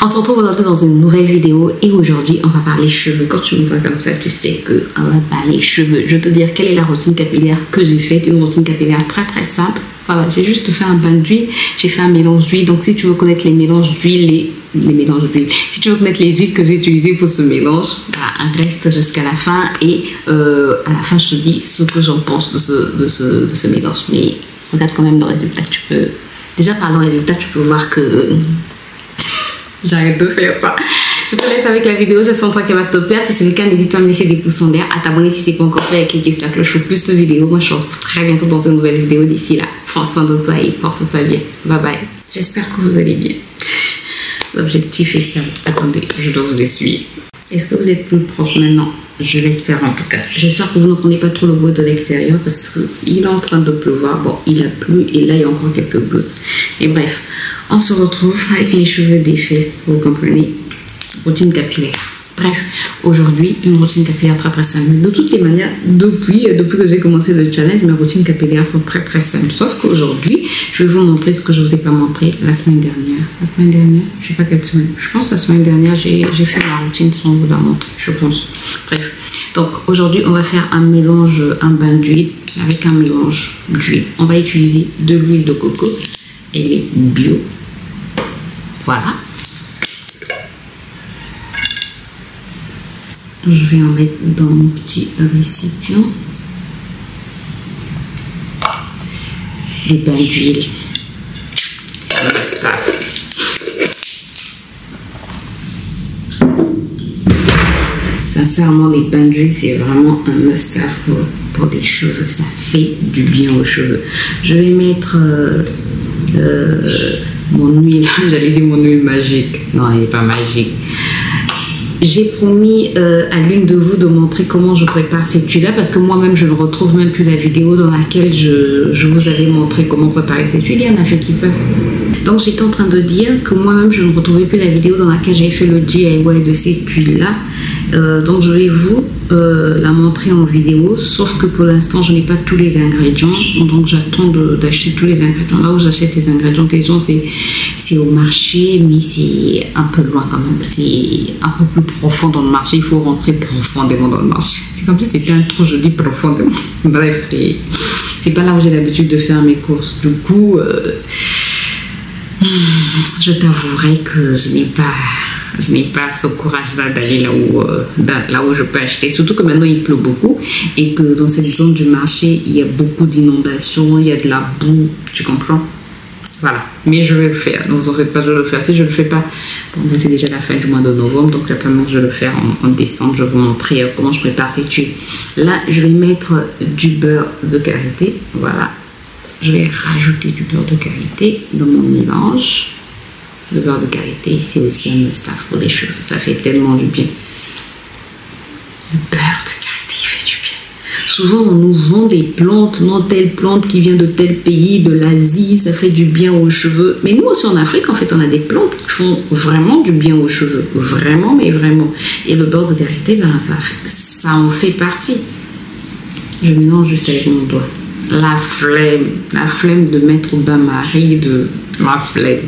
On se retrouve aujourd'hui dans une nouvelle vidéo et aujourd'hui on va parler cheveux. Quand tu me vois comme ça, tu sais que on va parler cheveux. Je vais te dire quelle est la routine capillaire que j'ai faite. Une routine capillaire très simple. Voilà, j'ai juste fait un bain d'huile, j'ai fait un mélange d'huile. Donc si tu veux connaître les mélanges d'huile, les mélanges d'huile, si tu veux connaître les huiles que j'ai utilisées pour ce mélange, voilà, reste jusqu'à la fin et à la fin je te dis ce que j'en pense de ce mélange. Mais regarde quand même le résultat. Tu peux déjà par le résultat, tu peux voir que j'arrête de faire ça. Je te laisse avec la vidéo, j'espère toi qui va te plaire. Si c'est le cas, n'hésite pas à me laisser des pouces en l'air, à t'abonner si c'est pas encore fait et cliquer sur la cloche pour plus de vidéos. Moi, je te retrouve très bientôt dans une nouvelle vidéo. D'ici là, prends soin de toi et porte-toi bien. Bye bye. J'espère que vous allez bien. L'objectif est simple. Attendez, je dois vous essuyer. Est-ce que vous êtes plus propre maintenant? Je l'espère en tout cas. J'espère que vous n'entendez pas trop le bruit de l'extérieur parce qu'il est en train de pleuvoir. Bon, il a plu et là, il y a encore quelques gouttes. Et bref, on se retrouve avec mes cheveux défaits. Vous comprenez? Routine capillaire. Bref, aujourd'hui, une routine capillaire très simple. De toutes les manières, depuis que j'ai commencé le challenge, mes routines capillaires sont très simples. Sauf qu'aujourd'hui, je vais vous montrer ce que je ne vous ai pas montré la semaine dernière. La semaine dernière, je ne sais pas quelle semaine. Je pense que la semaine dernière, j'ai fait ma routine sans vous la montrer, je pense. Bref, donc aujourd'hui, on va faire un mélange, un bain d'huile avec un mélange d'huile. On va utiliser de l'huile de coco. Elle est bio. Voilà. Je vais en mettre dans mon petit récipient. Les bains d'huile. C'est un must-have. Sincèrement, les bains d'huile, c'est vraiment un must-have pour les cheveux. Ça fait du bien aux cheveux. Je vais mettre mon huile. J'allais dire mon huile magique. Non, elle n'est pas magique. J'ai promis à l'une de vous de montrer comment je prépare cette huile-là parce que moi-même, je ne retrouve même plus la vidéo dans laquelle je vous avais montré comment préparer cette huile. Il y en a fait qui passent. Donc, j'étais en train de dire que moi-même, je ne retrouvais plus la vidéo dans laquelle j'ai fait le DIY de cette huile-là. Donc, je vais vous la montrer en vidéo, sauf que pour l'instant, je n'ai pas tous les ingrédients. Donc, j'attends d'acheter tous les ingrédients. Là où j'achète ces ingrédients, question, c'est au marché, mais c'est un peu loin quand même. C'est un peu plus profond dans le marché. Il faut rentrer profondément dans le marché. C'est comme si c'était un trou, je dis profondément. Bref, c'est pas là où j'ai l'habitude de faire mes courses. Du coup, je t'avouerai que je n'ai pas ce courage-là d'aller là où je peux acheter. Surtout que maintenant, il pleut beaucoup et que dans cette zone du marché, il y a beaucoup d'inondations, il y a de la boue, tu comprends? Voilà. Mais je vais le faire. Ne vous en faites pas, je vais le faire. Si je ne le fais pas, bon, c'est déjà la fin du mois de novembre, donc certainement je vais le faire en décembre. Je vais vous montrer comment je prépare cette huile. Là, je vais mettre du beurre de karité. Voilà. Je vais rajouter du beurre de karité dans mon mélange. Le beurre de karité, c'est aussi un must-have pour les cheveux. Ça fait tellement du bien. Le beurre de karité, il fait du bien. Souvent, on nous vend des plantes, non, telle plante qui vient de tel pays, de l'Asie, ça fait du bien aux cheveux. Mais nous aussi en Afrique, en fait, on a des plantes qui font vraiment du bien aux cheveux. Vraiment, mais vraiment. Et le beurre de karité, ben, ça en fait partie. Je mélange juste avec mon doigt. La flemme de mettre au bain-marie, la flemme.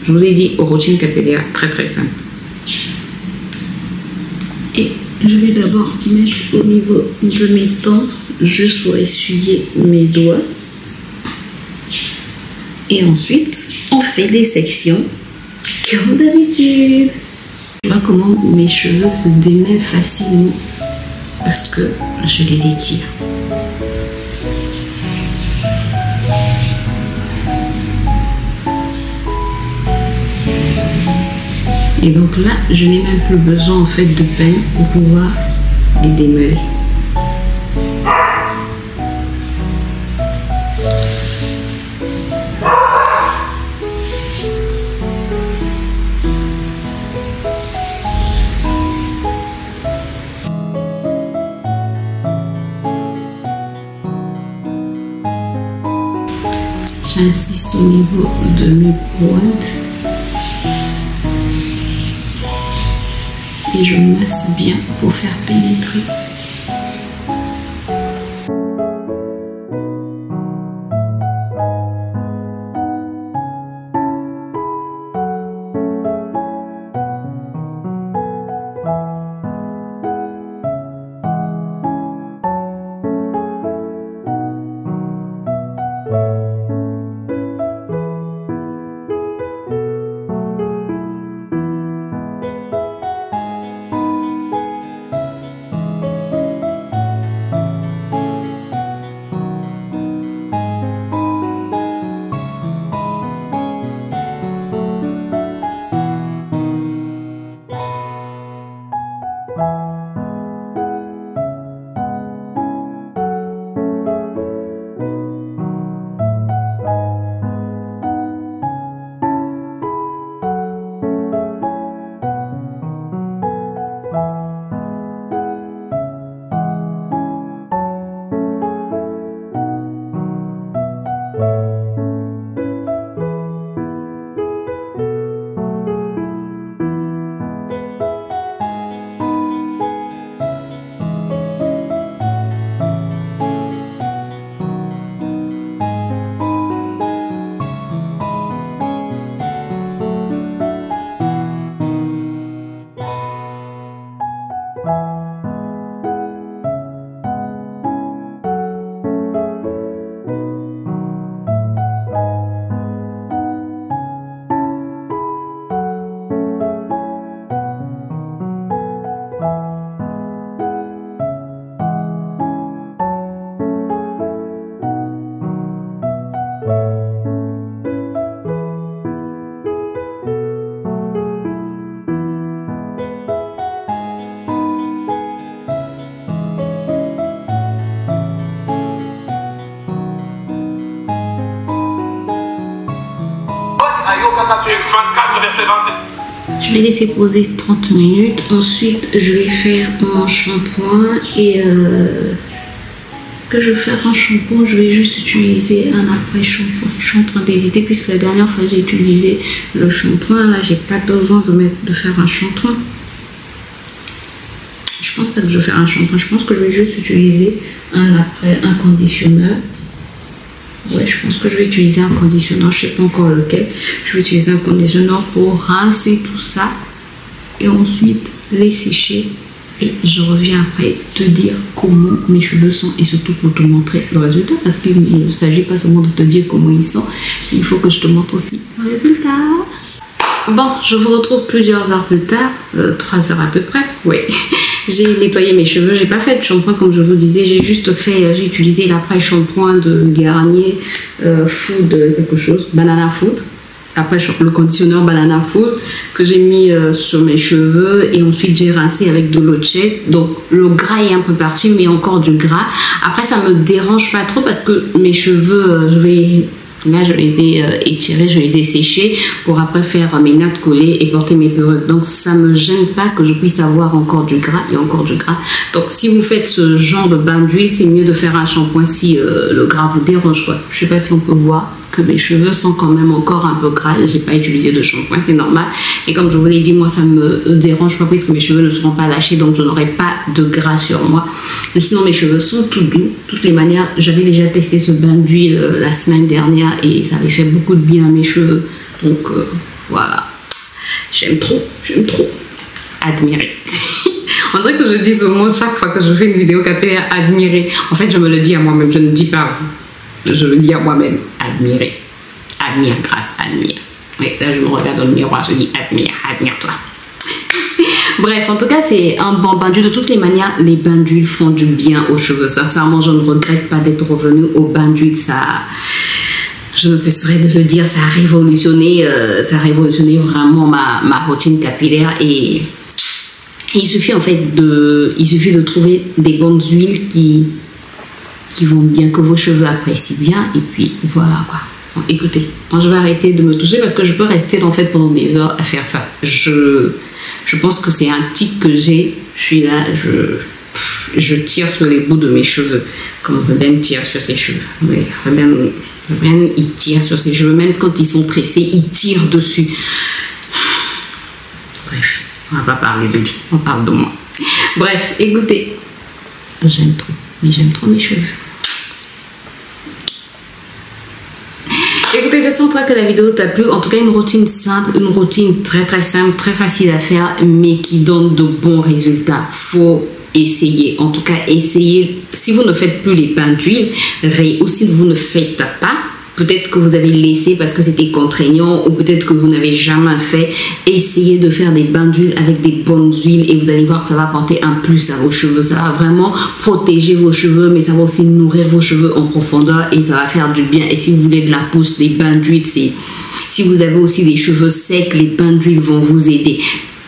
Je vous ai dit, routine capillaire très simple. Et je vais d'abord mettre au niveau de mes tempes, juste pour essuyer mes doigts. Et ensuite, on fait des sections, comme d'habitude. Voilà comment mes cheveux se démêlent facilement, parce que je les étire. Et donc là, je n'ai même plus besoin en fait de peigne pour pouvoir les démêler. J'insiste au niveau de mes pointes. Et je masse bien pour faire pénétrer. 24, verset 21. Je vais laisser poser 30 minutes. Ensuite, je vais faire mon shampoing. Et est-ce que je vais faire un shampoing? Je vais juste utiliser un après-shampoing. Je suis en train d'hésiter puisque la dernière fois j'ai utilisé le shampoing. Là, j'ai pas besoin de faire un shampoing. Je pense pas que je vais faire un shampoing. Je pense que je vais juste utiliser un conditionneur. Ouais, je pense que je vais utiliser un conditionneur. Je sais pas encore lequel. Je vais utiliser un conditionneur pour rincer tout ça. Et ensuite les sécher. Et je reviens après te dire comment mes cheveux sont. Et surtout pour te montrer le résultat. Parce qu'il ne s'agit pas seulement de te dire comment ils sont. Il faut que je te montre aussi le résultat. Bon, je vous retrouve plusieurs heures plus tard. 3 heures à peu près. Oui. J'ai nettoyé mes cheveux, j'ai pas fait de shampoing comme je vous disais, j'ai utilisé l'après-shampoing de Garnier Food quelque chose, Banana Food. Après le conditionneur Banana Food que j'ai mis sur mes cheveux et ensuite j'ai rincé avec de l'eau de chèvre. Donc le gras est un peu parti mais encore du gras. Après ça me dérange pas trop parce que mes cheveux, là, je les ai étirés, je les ai séchés pour après faire mes nattes collées et porter mes perruques. Donc, ça ne me gêne pas que je puisse avoir encore du gras et encore du gras. Donc, si vous faites ce genre de bain d'huile, c'est mieux de faire un shampoing si le gras vous dérange. Je ne sais pas si on peut voir que mes cheveux sont quand même encore un peu gras. Je n'ai pas utilisé de shampoing, c'est normal. Et comme je vous l'ai dit, moi, ça ne me dérange pas puisque mes cheveux ne seront pas lâchés. Donc, je n'aurai pas de gras sur moi. Mais sinon, mes cheveux sont tout doux. De toutes les manières, j'avais déjà testé ce bain d'huile la semaine dernière et ça avait fait beaucoup de bien à mes cheveux. Donc, voilà. J'aime trop admirer. On dirait que je dis ce mot chaque fois que je fais une vidéo capillaire, admirer. En fait, je me le dis à moi-même, je ne dis pas vous. Je le dis à moi-même, admirer. Admire, grâce, admire. Oui, là, je me regarde dans le miroir, je dis admire, admire-toi. Bref, en tout cas, c'est un bon bain d'huile. De toutes les manières, les bains d'huile font du bien aux cheveux. Sincèrement, je ne regrette pas d'être revenue au bain d'huile. Ça, je ne cesserai de le dire, ça a révolutionné vraiment ma routine capillaire. Et il suffit en fait de trouver des bonnes huiles qui vont bien, que vos cheveux apprécient bien. Et puis voilà quoi. Bon, écoutez, moi, je vais arrêter de me toucher parce que je peux rester en fait pendant des heures à faire ça. Je pense que c'est un tic que j'ai. Je suis là, je tire sur les bouts de mes cheveux. Comme Ruben tire sur ses cheveux. Oui, Ruben, il tire sur ses cheveux. Même quand ils sont tressés, il tire dessus. Bref, on va pas parler de lui. On parle de moi. Bref, écoutez. J'aime trop. Mais j'aime trop mes cheveux. Écoutez, j'espère que la vidéo t'a plu. En tout cas, une routine simple, une routine très simple, très facile à faire, mais qui donne de bons résultats. Faut essayer. En tout cas, essayez. Si vous ne faites plus les bains d'huile, ou si vous ne faites pas, peut-être que vous avez laissé parce que c'était contraignant ou peut-être que vous n'avez jamais fait. Essayez de faire des bains d'huile avec des bonnes huiles et vous allez voir que ça va apporter un plus à vos cheveux. Ça va vraiment protéger vos cheveux, mais ça va aussi nourrir vos cheveux en profondeur et ça va faire du bien. Et si vous voulez de la pousse, les bains d'huile, si vous avez aussi des cheveux secs, les bains d'huile vont vous aider.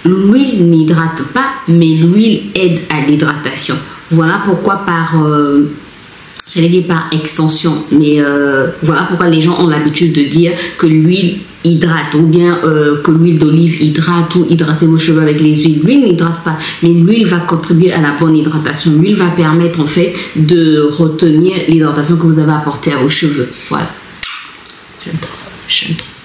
L'huile n'hydrate pas, mais l'huile aide à l'hydratation. Voilà pourquoi j'allais dire par extension, mais voilà pourquoi les gens ont l'habitude de dire que l'huile hydrate ou bien que l'huile d'olive hydrate ou hydrater vos cheveux avec les huiles. L'huile n'hydrate pas, mais l'huile va contribuer à la bonne hydratation. L'huile va permettre en fait de retenir l'hydratation que vous avez apportée à vos cheveux. Voilà. J'aime trop.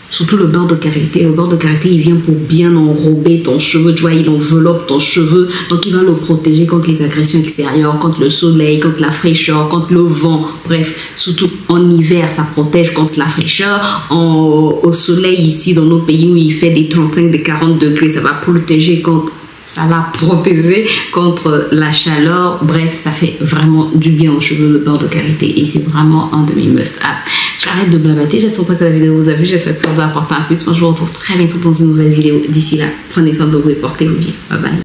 Surtout le beurre de karité. Le beurre de karité, il vient pour bien enrober ton cheveu. Tu vois, il enveloppe ton cheveu. Donc, il va le protéger contre les agressions extérieures, contre le soleil, contre la fraîcheur, contre le vent. Bref, surtout en hiver, ça protège contre la fraîcheur. Au soleil, ici, dans nos pays où il fait des 35, des 40 degrés, ça va protéger contre la chaleur. Bref, ça fait vraiment du bien aux cheveux, le beurre de karité. Et c'est vraiment un de mes must-have. J'arrête de blabater, j'espère que la vidéo vous a plu, j'espère que ça vous a apporté un plus. Moi, je vous retrouve très bientôt dans une nouvelle vidéo. D'ici là, prenez soin de vous et portez-vous bien. Bye bye.